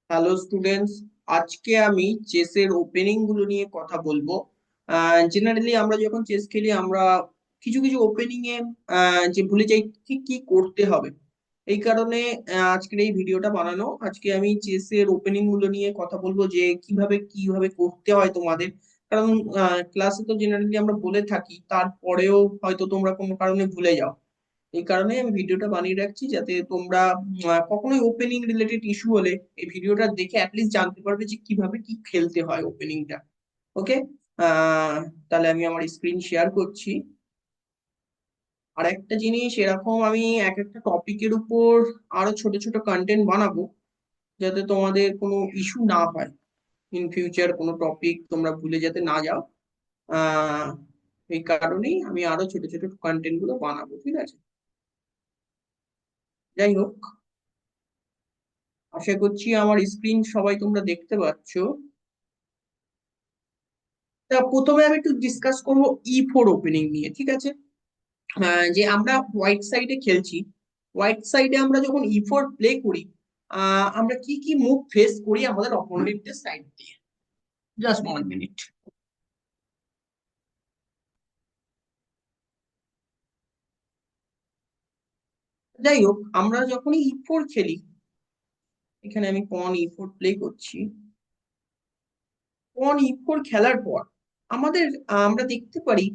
Hello students, আজকে আমি চেসের opening গুলো নিয়ে কথা বলবো। জেনারেলি আমরা যখন চেস খেলি আমরা কিছু কিছু ওপেনিং এ যে ভুলে যাই ঠিক কি করতে হবে। এই কারণে আজকের এই ভিডিওটা বানানো। আজকে আমি চেসের ওপেনিং গুলো নিয়ে কথা বলবো যে কিভাবে কিভাবে করতে হয় তোমাদের। কারণ ক্লাসে তো জেনারেলি আমরা বলে থাকি, তারপরেও হয়তো তোমরা কোনো কারণে ভুলে যাও। এই কারণে আমি ভিডিওটা বানিয়ে রাখছি যাতে তোমরা কখনোই ওপেনিং রিলেটেড ইস্যু হলে এই ভিডিওটা দেখে অ্যাটলিস্ট জানতে পারবে যে কিভাবে কি খেলতে হয় ওপেনিংটা। ওকে। আহ তাহলে আমি আমার স্ক্রিন শেয়ার করছি। আর একটা জিনিস, এরকম আমি এক একটা টপিকের উপর আরো ছোট ছোট কন্টেন্ট বানাবো যাতে তোমাদের কোনো ইস্যু না হয়। ইন ফিউচার কোনো টপিক তোমরা ভুলে যাতে না যাও। আহ এই কারণেই আমি আরো ছোট ছোট কন্টেন্ট গুলো বানাবো, ঠিক আছে? যাই হোক, আশা করছি আমার স্ক্রিন সবাই তোমরা দেখতে পাচ্ছ। তা প্রথমে আমি একটু ডিসকাস করবো ই4 ওপেনিং নিয়ে, ঠিক আছে? যে আমরা হোয়াইট সাইডে খেলছি, হোয়াইট সাইডে আমরা যখন ই4 প্লে করি, আমরা কি কি মুভ ফেস করি আমাদের অপোনেন্টের সাইড দিয়ে। Just 1 minute. যাই হোক, আমরা যখন ই4 খেলি, এখানে আমি পন ই4 প্লে করছি। পন ই4 খেলার পর আমাদের আমরা দেখতে পারি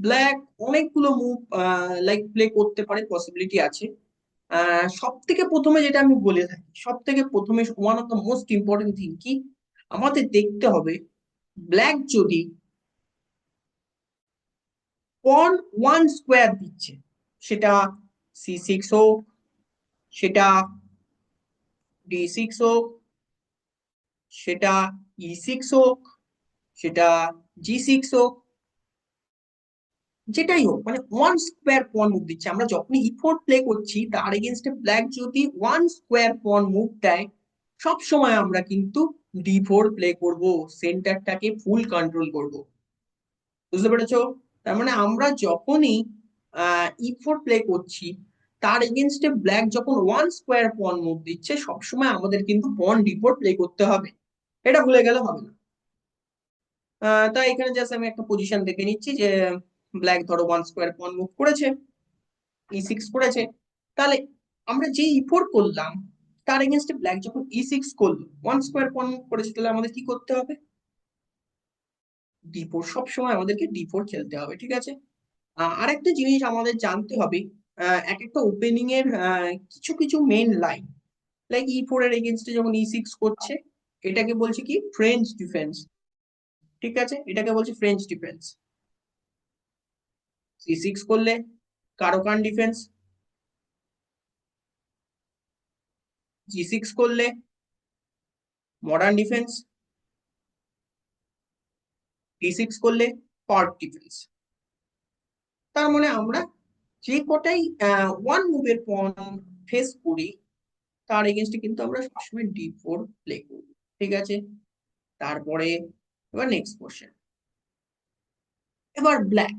ব্ল্যাক অনেকগুলো মুভ লাইক প্লে করতে পারে, পসিবিলিটি আছে। সব থেকে প্রথমে যেটা আমি বলে থাকি, সব থেকে প্রথমে one of the most important thing কি, আমাদের দেখতে হবে ব্ল্যাক যদি পন ওয়ান স্কোয়ার দিচ্ছে, সেটা C6 হোক, সেটা D6 হোক, সেটা E6 হোক, সেটা G6 হোক, যেটাই হোক, মানে ওয়ান স্কোয়ার পন মুভ দিচ্ছে। আমরা যখনই ই4 প্লে করছি তার এগেনস্টে ব্ল্যাক যদি ওয়ান স্কোয়ার পন মুভ দেয়, সব সময় আমরা কিন্তু D4 প্লে করব, সেন্টারটাকে ফুল কন্ট্রোল করব। বুঝতে পেরেছো? তার মানে আমরা যখনই ই4 প্লে করছি, তার এগেনস্টে ব্ল্যাক যখন ওয়ান স্কোয়ার পন মুভ দিচ্ছে, সবসময় আমাদের কিন্তু পন D4 প্লে করতে হবে। এটা ভুলে গেলে হবে না। তাই এখানে জাস্ট আমি একটা পজিশন দেখে নিচ্ছি যে ব্ল্যাক ধরো ওয়ান স্কোয়ার পন মুভ করেছে, ই6 করেছে। তাহলে আমরা যে ই4 করলাম, তার এগেনস্টে ব্ল্যাক যখন ই6 করলো, ওয়ান স্কোয়ার পন মুভ করেছে, তাহলে আমাদের কি করতে হবে? D4, সবসময় আমাদেরকে D4 খেলতে হবে, ঠিক আছে? আরেকটা জিনিস আমাদের জানতে হবে, এক একটা ওপেনিং এর কিছু কিছু মেইন লাইন, লাইক ই4 এর এগেনস্টে যখন ই6 করছে, এটাকে বলছে কি ফ্রেঞ্চ ডিফেন্স। ঠিক আছে, এটাকে বলছে ফ্রেঞ্চ ডিফেন্স। সি6 করলে কারোকান ডিফেন্স, জি6 করলে মডার্ন ডিফেন্স, ডি6 করলে পার্ক ডিফেন্স। তার মানে আমরা যে কটাই ওয়ান মুভের পন ফেস করি, তার এগেনস্টে কিন্তু আমরা সবসময় D4 প্লে করি, ঠিক আছে? তারপরে এবার নেক্সট কোশ্চেন। এবার ব্ল্যাক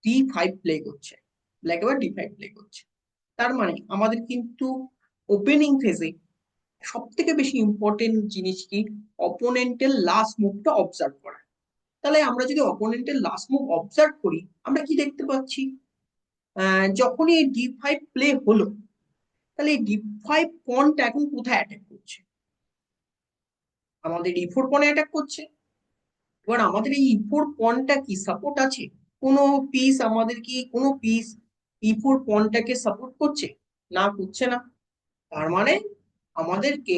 D5 প্লে করছে, ব্ল্যাক এবার D5 প্লে করছে। তার মানে আমাদের কিন্তু ওপেনিং ফেজে সব থেকে বেশি ইম্পর্টেন্ট জিনিস কি, অপোনেন্টের লাস্ট মুভটা অবজার্ভ করা। তাহলে আমরা যদি অপোনেন্টের লাস্ট মুভ অবজার্ভ করি, আমরা কি দেখতে পাচ্ছি? যখনই এই D5 প্লে হলো, তাহলে এই D5 পনটা এখন কোথায় অ্যাটাক করছে? আমাদের E4 পনে অ্যাটাক করছে। এবার আমাদের এই E4 পনটা কি সাপোর্ট আছে? কোনো পিস আমাদের কি কোনো পিস E4 পনটাকে সাপোর্ট করছে? না, করছে না। তার মানে আমাদেরকে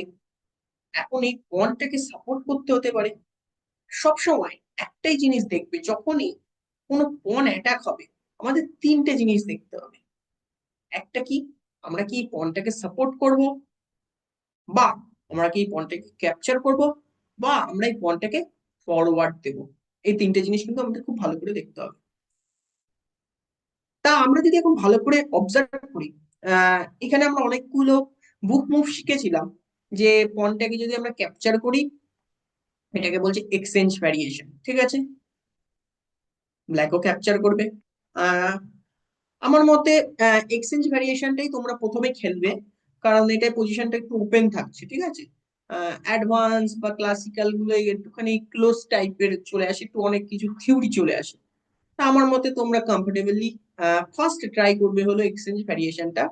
এখন এই পনটাকে সাপোর্ট করতে হতে পারে। সব সময় একটাই জিনিস দেখবে, যখনই কোনো পন অ্যাটাক হবে, আমাদের তিনটে জিনিস দেখতে হবে। একটা কি, আমরা কি এই পনটাকে সাপোর্ট করব, বা আমরা কি এই পনটাকে ক্যাপচার করব, বা আমরা এই পনটাকে ফরওয়ার্ড দেব। এই তিনটে জিনিস কিন্তু আমাদের খুব ভালো করে দেখতে হবে। তা আমরা যদি এখন ভালো করে অবজার্ভ করি, এখানে আমরা অনেকগুলো বুক মুভ শিখেছিলাম যে পনটাকে যদি আমরা ক্যাপচার করি, এটাকে বলছে এক্সচেঞ্জ ভ্যারিয়েশন, ঠিক আছে? ব্ল্যাকও ক্যাপচার করবে। আহ আমার মতে এক্সচেঞ্জ ভ্যারিয়েশনটাই তোমরা প্রথমে খেলবে, কারণ এটাই পজিশনটা একটু ওপেন থাকছে, ঠিক আছে। অ্যাডভান্স বা ক্লাসিক্যাল গুলো একটুখানি ক্লোজ টাইপের চলে আসে, একটু অনেক কিছু থিওরি চলে আসে। তা আমার মতে তোমরা কমফোর্টেবলি ফার্স্ট ট্রাই করবে হলো এক্সচেঞ্জ ভ্যারিয়েশনটা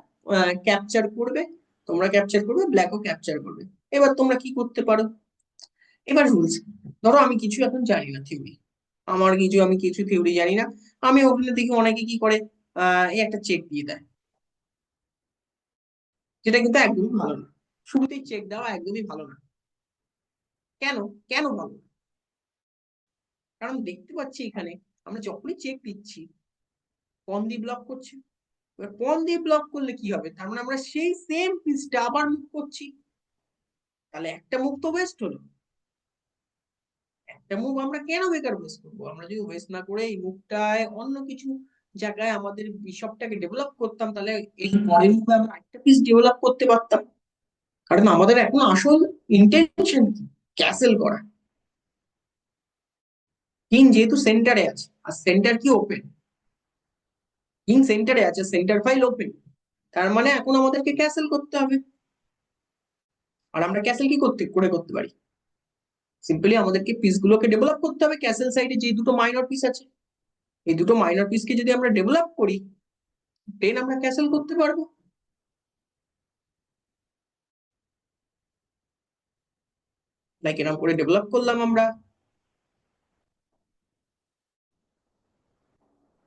ক্যাপচার করবে। তোমরা ক্যাপচার করবে, ব্ল্যাকও ক্যাপচার করবে। এবার তোমরা কি করতে পারো, এবার রুলস। ধরো আমি কিছু এখন জানি না থিওরি, আমি কিছু থিওরি জানি না। আমি ওখানে দেখি অনেকে কি করে, এই একটা চেক দিয়ে দেয়, যেটা কিন্তু একদমই ভালো না। শুরুতেই চেক দেওয়া একদমই ভালো না। কেন? কেন ভালো না? কারণ দেখতে পাচ্ছি এখানে আমরা যখনই চেক দিচ্ছি পন দিয়ে ব্লক করছে। এবার পন দিয়ে ব্লক করলে কি হবে, তার মানে আমরা সেই সেম পিসটা আবার মুভ করছি। তাহলে একটা মুভ তো ওয়েস্ট হলো। একটা মুভ আমরা কেন বেকার ওয়েস্ট করবো? আমরা যদি ওয়েস্ট না করে এই মুভটায় অন্য কিছু জায়গায় আমাদের বিশপটাকে ডেভেলপ করতাম, তাহলে এই পরের মুভে আমরা একটা পিস ডেভেলপ করতে পারতাম। কারণ আমাদের এখন আসল ইন্টেনশন কি, ক্যাসেল করা। কিং যেহেতু সেন্টারে আছে, আর সেন্টার কি ওপেন, কিং সেন্টারে আছে, সেন্টার ফাইল ওপেন, তার মানে এখন আমাদেরকে ক্যাসেল করতে হবে। আর আমরা ক্যাসেল কি করতে পারি, সিম্পলি আমাদেরকে পিস গুলোকে ডেভেলপ করতে হবে ক্যাসেল সাইডে যে দুটো মাইনর পিস আছে। এই দুটো মাইনর পিসকে যদি আমরা ডেভেলপ করি, দেন আমরা ক্যাসেল করতে পারবো। লাইক এরকম করে ডেভেলপ করলাম আমরা,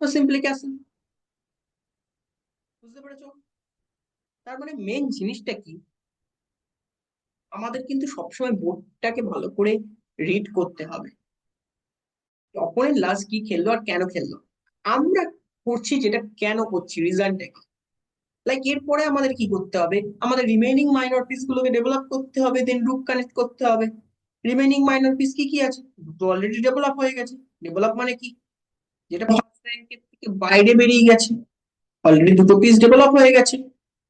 তো সিম্পলি ক্যাসেল। বুঝতে পেরেছো? তার মানে মেন জিনিসটা কি, আমাদের কিন্তু সবসময় বোর্ডটাকে ভালো করে রিড করতে হবে। অপোনেন্ট লাস্ট কি খেললো আর কেন খেললো, আমরা করছি যেটা কেন করছি, রিজনটা কি। লাইক এরপরে আমাদের কি করতে হবে, আমাদের রিমেইনিং মাইনর পিস গুলোকে ডেভেলপ করতে হবে, দেন রুট কানেক্ট করতে হবে। রিমেইনিং মাইনর পিস কি কি আছে, দুটো অলরেডি ডেভেলপ হয়ে গেছে। ডেভেলপ মানে কি, যেটা ফার্স্ট র্যাঙ্কের থেকে বাইরে বেরিয়ে গেছে, অলরেডি দুটো পিস ডেভেলপ হয়ে গেছে।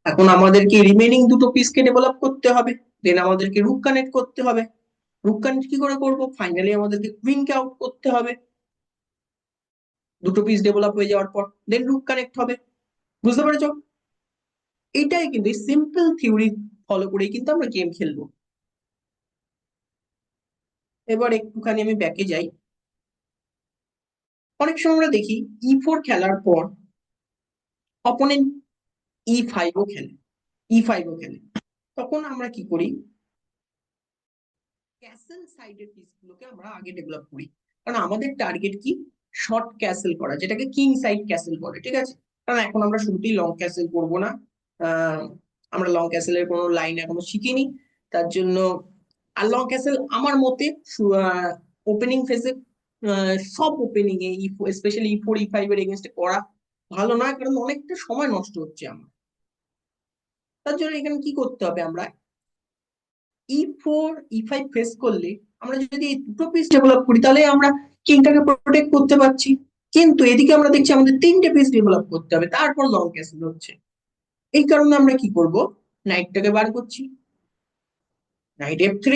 এখন আমাদেরকে রিমেইনিং দুটো পিসকে ডেভেলপ করতে হবে, দেন আমাদেরকে রুট কানেক্ট করতে হবে। রুট কানেক্ট কি করে করবো, ফাইনালি আমাদেরকে কুইনকে আউট করতে হবে দুটো পিস ডেভেলপ হয়ে যাওয়ার পর, দেন রুট কানেক্ট হবে। বুঝতে পেরেছো? এটাই কিন্তু সিম্পল থিওরি ফলো করেই কিন্তু আমরা গেম খেলবো। এবার একটুখানি আমি ব্যাকে যাই। অনেক সময় আমরা দেখি E4 খেলার পর অপোনেন্ট ই ফাইভও খেলে। তখন আমরা কি করি, ক্যাসেল সাইডের পিসগুলোকে আমরা আগে ডেভেলপ করি। কারণ আমাদের টার্গেট কি, শর্ট ক্যাসেল করা, যেটাকে কিং সাইড ক্যাসেল বলে, ঠিক আছে। কারণ এখন আমরা শুরুতেই লং ক্যাসেল করব না। আহ, আমরা লং ক্যাসেলের কোনো লাইন এখনো শিখিনি, তার জন্য। আর লং ক্যাসেল আমার মতে ওপেনিং ফেজে, সব ওপেনিং এ স্পেশালি E4 E5 এর এগেনস্টে করা ভালো নয়, কারণ অনেকটা সময় নষ্ট হচ্ছে আমার। তার জন্য এখানে কি করতে হবে, আমরা E4 E5 ফেস করলে আমরা যদি এই দুটো পিস ডেভেলপ করি, তাহলে আমরা কিংটাকে প্রোটেক্ট করতে পারছি। কিন্তু এদিকে আমরা দেখছি আমাদের তিনটে পিস ডেভেলপ করতে হবে, তারপর লং ক্যাসেল হচ্ছে। এই কারণে আমরা কি করব, নাইটটাকে বার করছি, নাইট F3,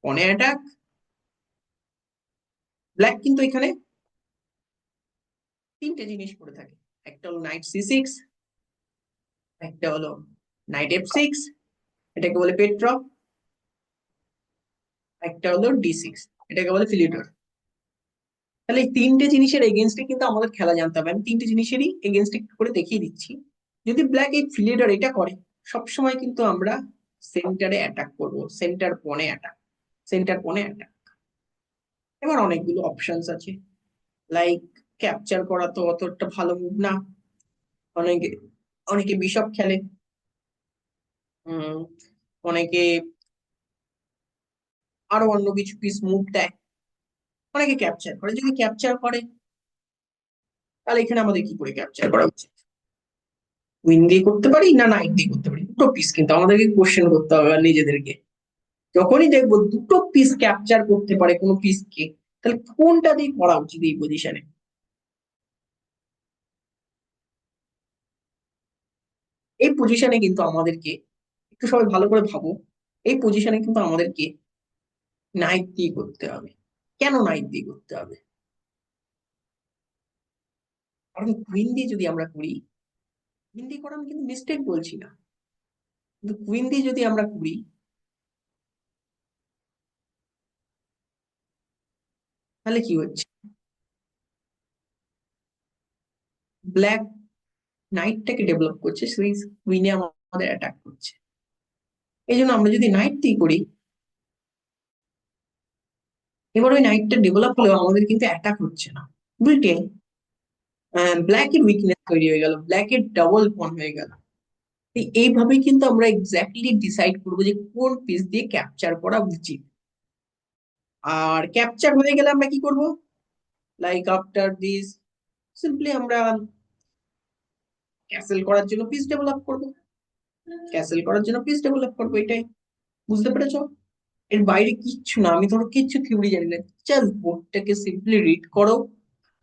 পনে অ্যাটাক। ব্ল্যাক কিন্তু এখানে তিনটে জিনিস করে থাকে, একটা হলো নাইট C6, একটা হলো নাইট F6, এটাকে বলে পেট্রপ, একটা হলো D6, এটাকে বলে ফিলিটর। তাহলে এই তিনটে জিনিসের এগেনস্টে কিন্তু আমাদের খেলা জানতে হবে। আমি তিনটে জিনিসেরই এগেনস্টে করে দেখিয়ে দিচ্ছি। যদি ব্ল্যাক এই ফিলিডার এটা করে, সবসময় কিন্তু আমরা সেন্টারে অ্যাটাক করব, সেন্টার পনে অ্যাটাক। এবার অনেকগুলো অপশনস আছে, লাইক ক্যাপচার করা তো অত একটা ভালো মুভ না। অনেকে অনেকে বিশপ খেলে, উম, অনেকে আরো অন্য কিছু পিস মুভ দেয়, অনেকে ক্যাপচার করে। যদি ক্যাপচার করে, তাহলে এখানে আমাদের কি করে ক্যাপচার করা উচিত, উইন দিয়ে করতে পারি না নাইট দিয়ে করতে পারি, দুটো পিস কিন্তু আমাদেরকে কোশ্চেন করতে হবে আর নিজেদেরকে। যখনই দেখবো দুটো পিস ক্যাপচার করতে পারে কোনো পিসকে, তাহলে কোনটা দিয়ে করা উচিত এই পজিশনে। এই পজিশনে কিন্তু আমাদেরকে, একটু সবাই ভালো করে ভাবো, এই পজিশনে কিন্তু আমাদেরকে নাইট দিয়ে করতে হবে। কেন নাইট দিয়ে করতে হবে? কারণ কুইন দিয়ে যদি আমরা করি, কুইন দিয়ে করা আমি কিন্তু মিস্টেক বলছি না, কিন্তু কুইন দিয়ে যদি আমরা করি তাহলে কি হচ্ছে, ব্ল্যাক নাইটটাকে ডেভেলপ করছে, সেই কুইনে আমাদের অ্যাটাক করছে। এই জন্য আমরা যদি নাইট দিয়ে করি, এবার ওই নাইটটা ডেভেলপ হলেও আমাদের কিন্তু অ্যাটাক হচ্ছে না, উল্টে ব্ল্যাকের উইকনেস তৈরি হয়ে গেল, ব্ল্যাকের ডাবল পন হয়ে গেল। এইভাবেই কিন্তু আমরা এক্স্যাক্টলি ডিসাইড করবো যে কোন পিস দিয়ে ক্যাপচার করা উচিত। আর ক্যাপচার হয়ে গেলে আমরা কি করব, লাইক আফটার দিস সিম্পলি আমরা ক্যাসেল করার জন্য পিস ডেভেলপ করব, ক্যাসেল করার জন্য পিস ডেভেলপ করবো, এটাই। বুঝতে পেরেছো? এর বাইরে কিচ্ছু না, আমি ধরো কিচ্ছু থিওরি জানি না, জাস্ট বোর্ডটাকে সিম্পলি রিড করো।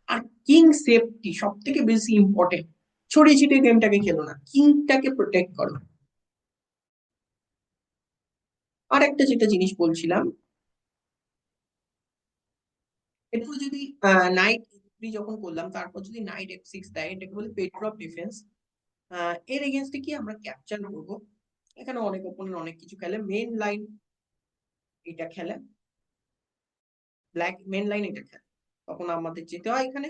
আর কিং সেফটি সব থেকে বেশি ইম্পর্টেন্ট, ছড়িয়ে ছিটিয়ে গেমটাকে খেলো না, কিংটাকে প্রোটেক্ট করো। আর একটা যেটা জিনিস বলছিলাম, এরপর যদি নাইট থ্রি যখন করলাম, তারপর যদি নাইট এফ সিক্স দেয়, এটাকে বলে পেট্রো অফ ডিফেন্স। এর এগেনস্টে কি আমরা ক্যাপচার করবো। এখানে অনেক ওপোনেন্ট অনেক কিছু খেলে, মেন লাইন এটা খেলে, ব্ল্যাক মেন লাইন এটা খেলে, তখন আমাদের যেতে হয় এখানে।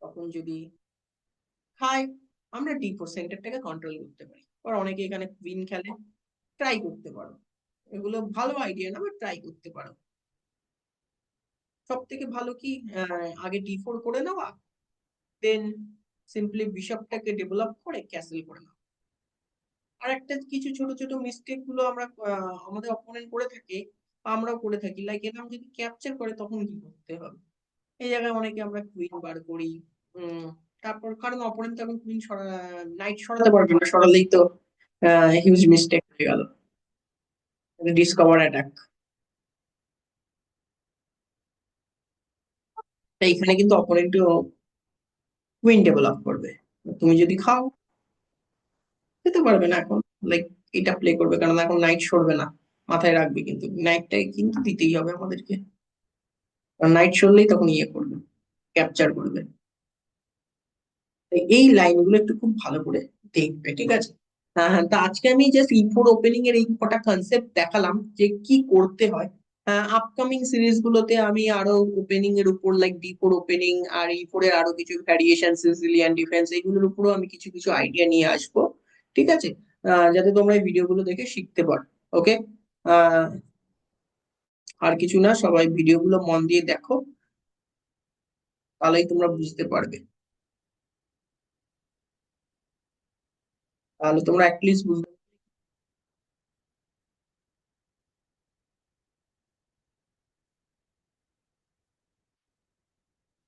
তখন যদি খায়, আমরা ডি ফোর সেন্টারটাকে কন্ট্রোল করতে পারি। আর অনেকে এখানে কুইন খেলে, ট্রাই করতে পারো, এগুলো ভালো আইডিয়া না, বাট ট্রাই করতে পারো। সব থেকে ভালো কি, আগে ডি ফোর করে নেওয়া, দেন সিম্পলি বিশপটাকে ডেভেলপ করে ক্যাসেল করে নেওয়া। আর একটা কিছু ছোট ছোট মিস্টেক গুলো আমরা আমাদের অপোনেন্ট করে থাকে, আমরাও করে থাকি, লাইক এরকম যদি ক্যাপচার করে তখন কি করতে হবে। এই জায়গায় অনেকে আমরা কুইন বার করি। উম তারপর কারণ অপোনেন্ট তখন কুইন নাইট সরাতে পারবে না, সরালেই তো হিউজ মিস্টেক হয়ে গেল, ডিসকভার অ্যাটাক। তাই এখানে কিন্তু অপোনেন্টও কুইন ডেভেলপ করবে, তুমি যদি খাও যেতে পারবে না এখন, লাইক এটা প্লে করবে, কারণ এখন নাইট সরবে না, মাথায় রাখবে, কিন্তু নাইটটাই কিন্তু দিতেই হবে আমাদেরকে, কারণ নাইট সরলেই তখন ইয়ে করবে, ক্যাপচার করবে। তাই এই লাইনগুলো একটু খুব ভালো করে দেখবে, ঠিক আছে? হ্যাঁ হ্যাঁ, তা আজকে আমি জাস্ট ই ফোর ওপেনিং এর এই কটা কনসেপ্ট দেখালাম যে কি করতে হয়। আপকামিং সিরিজ গুলোতে আমি আরো ওপেনিং এর উপর, লাইক ডি ফোর ওপেনিং আর ই ফোর এর আরো কিছু ভ্যারিয়েশন, সিসিলিয়ান ডিফেন্স, এগুলোর উপরও আমি কিছু কিছু আইডিয়া নিয়ে আসবো, ঠিক আছে? যাতে তোমরা এই ভিডিও গুলো দেখে শিখতে পারো। ওকে। আহ আর কিছু না, সবাই ভিডিও গুলো মন দিয়ে দেখো, তাহলেই তোমরা বুঝতে পারবে, তাহলে তোমরা অ্যাটলিস্ট বুঝতে